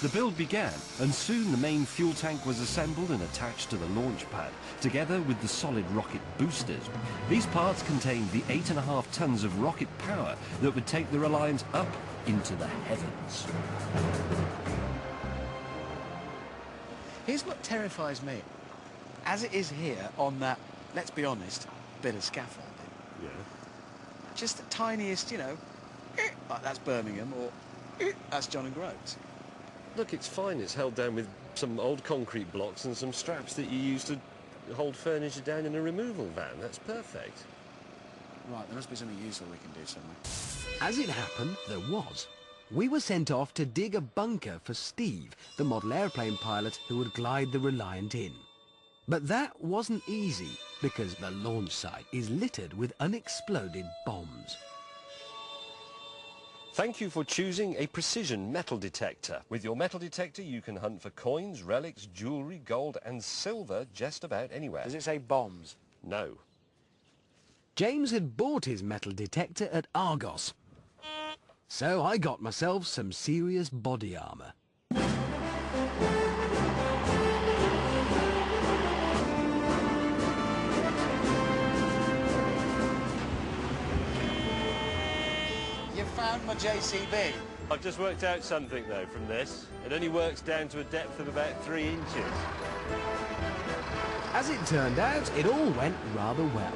The build began, and soon the main fuel tank was assembled and attached to the launch pad, together with the solid rocket boosters. These parts contained the 8.5 tons of rocket power that would take the Reliant up into the heavens. Here's what terrifies me. As it is here on that, let's be honest, bit of scaffolding. Yeah. Just the tiniest, you know, like that's Birmingham, or that's John and Groats. Look, it's fine. It's held down with some old concrete blocks and some straps that you use to hold furniture down in a removal van. That's perfect. Right, there must be something useful we can do somewhere. As it happened, there was. We were sent off to dig a bunker for Steve, the model airplane pilot who would glide the Reliant in. But that wasn't easy, because the launch site is littered with unexploded bombs. Thank you for choosing a precision metal detector. With your metal detector, you can hunt for coins, relics, jewellery, gold and silver just about anywhere. Does it say bombs? No. James had bought his metal detector at Argos. So I got myself some serious body armour. You found my JCB. I've just worked out something, though, from this. It only works down to a depth of about 3 inches. As it turned out, it all went rather well.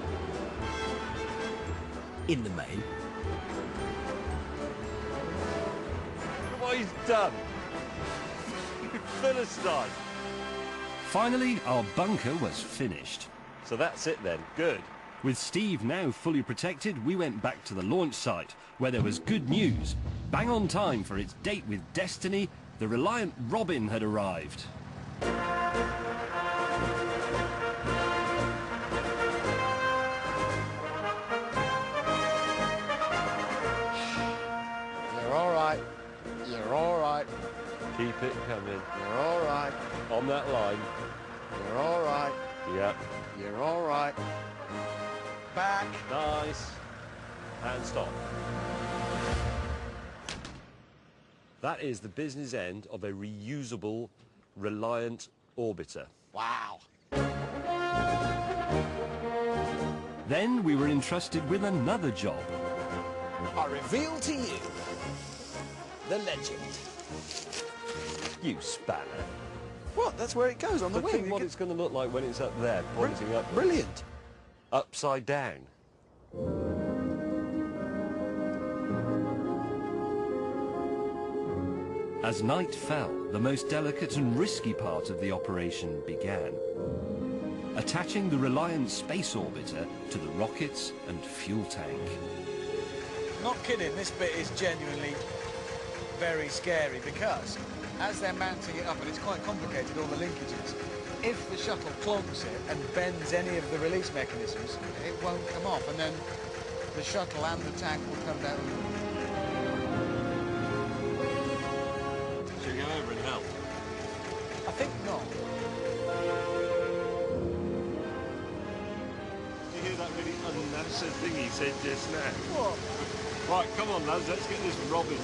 In the main. Look what he's done. You Philistine. Finally, our bunker was finished. So that's it then. Good. With Steve now fully protected, we went back to the launch site, where there was good news. Bang on time for its date with Destiny, the Reliant Robin had arrived. You're all right. You're all right. Keep it coming. You're all right. On that line. You're all right. Yep. You're all right. Back. Nice. And stop. That is the business end of a reusable Reliant orbiter. Wow. Then we were entrusted with another job. I reveal to you the legend. You spanner. What? That's where it goes on the But wing. think what it's going to look like when it's up there, pointing up. Brilliant. Upside down. As night fell, the most delicate and risky part of the operation began. Attaching the Reliant space orbiter to the rockets and fuel tank. Not kidding, this bit is genuinely very scary because as they're mounting it up, and it's quite complicated, all the linkages, if the shuttle clogs it and bends any of the release mechanisms, it won't come off, and then the shuttle and the tank will come down. Should we go over and help? I think not. Did you hear that really unnecessary thing he said just now? What? Right, come on lads, let's get this Robin.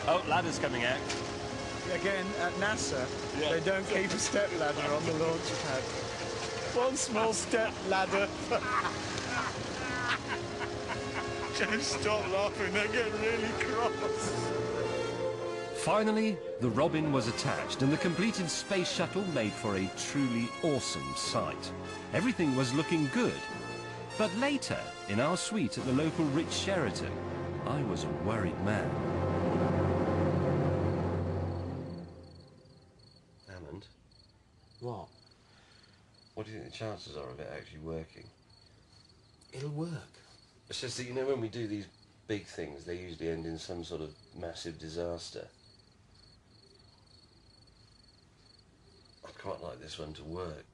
Oh, ladder's coming out. Again, at NASA, Yeah. they don't keep a step ladder on the launch pad. One small step ladder. Just stop laughing, they get really cross. Finally, the Robin was attached and the completed space shuttle made for a truly awesome sight. Everything was looking good. But later, in our suite at the local Ritz Sheraton, I was a worried man. Hammond? What? What do you think the chances are of it actually working? It'll work. It's just that, you know, when we do these big things, they usually end in some sort of massive disaster. I'd quite like this one to work.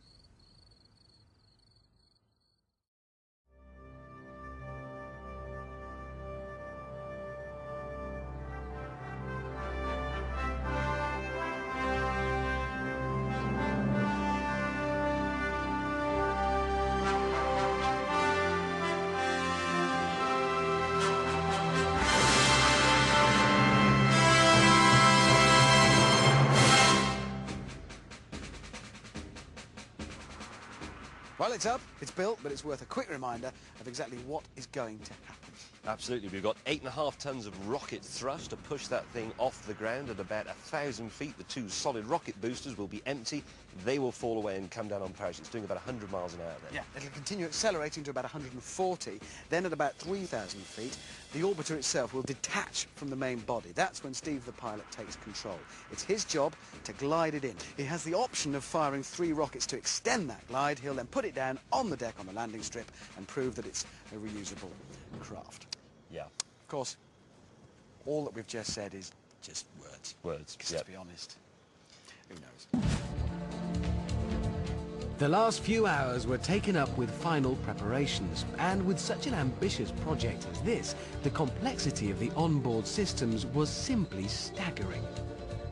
Well, it's up, it's built, but it's worth a quick reminder of exactly what is going to happen. Absolutely. We've got 8.5 tons of rocket thrust to push that thing off the ground at about 1,000 feet. The two solid rocket boosters will be empty. They will fall away and come down on parachutes, doing about 100 miles an hour then. Yeah, it'll continue accelerating to about 140. Then at about 3,000 feet, the orbiter itself will detach from the main body. That's when Steve, the pilot, takes control. It's his job to glide it in. He has the option of firing 3 rockets to extend that glide. He'll then put it down on the deck on the landing strip and prove that it's a reusable craft. Yeah. Of course, all that we've just said is just words. Words, Because yep. to be honest, who knows? The last few hours were taken up with final preparations, and with such an ambitious project as this, the complexity of the onboard systems was simply staggering.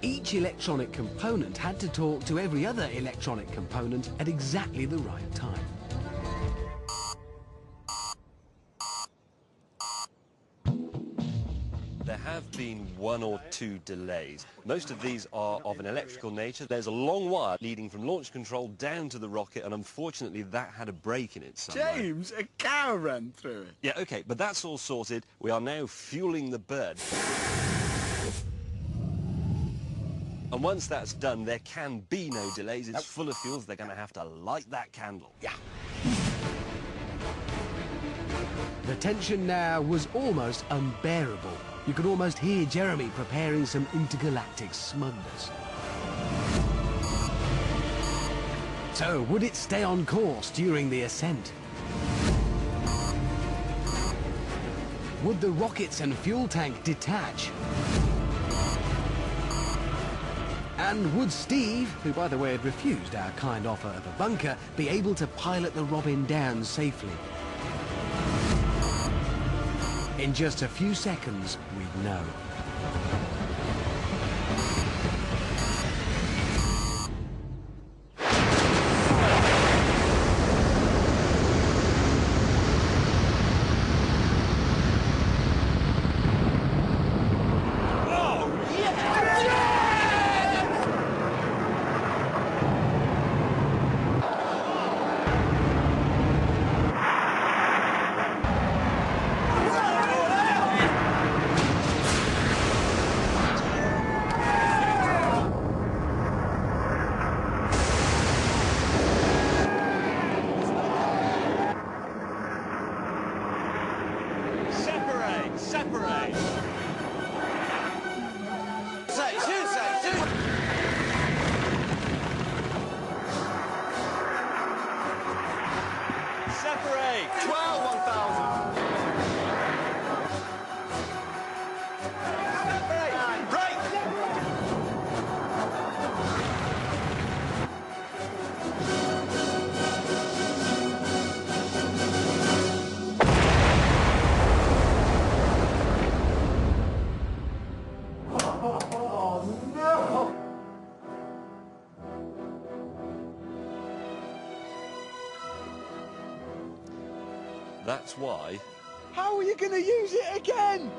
Each electronic component had to talk to every other electronic component at exactly the right time. There have been 1 or 2 delays. Most of these are of an electrical nature. There's a long wire leading from launch control down to the rocket, and unfortunately that had a break in it somewhere. James, a cow ran through it. Yeah, OK, but that's all sorted. We are now fueling the bird. And once that's done, there can be no delays. It's full of fuels. They're going to have to light that candle. Yeah. The tension now was almost unbearable. You could almost hear Jeremy preparing some intergalactic smugness. So, would it stay on course during the ascent? Would the rockets and fuel tank detach? And would Steve, who by the way had refused our kind offer of a bunker, be able to pilot the Robin down safely? In just a few seconds, we'd know. Separate! Separate! 12 1,000. Separate! Break! That's why... How are you going to use it again?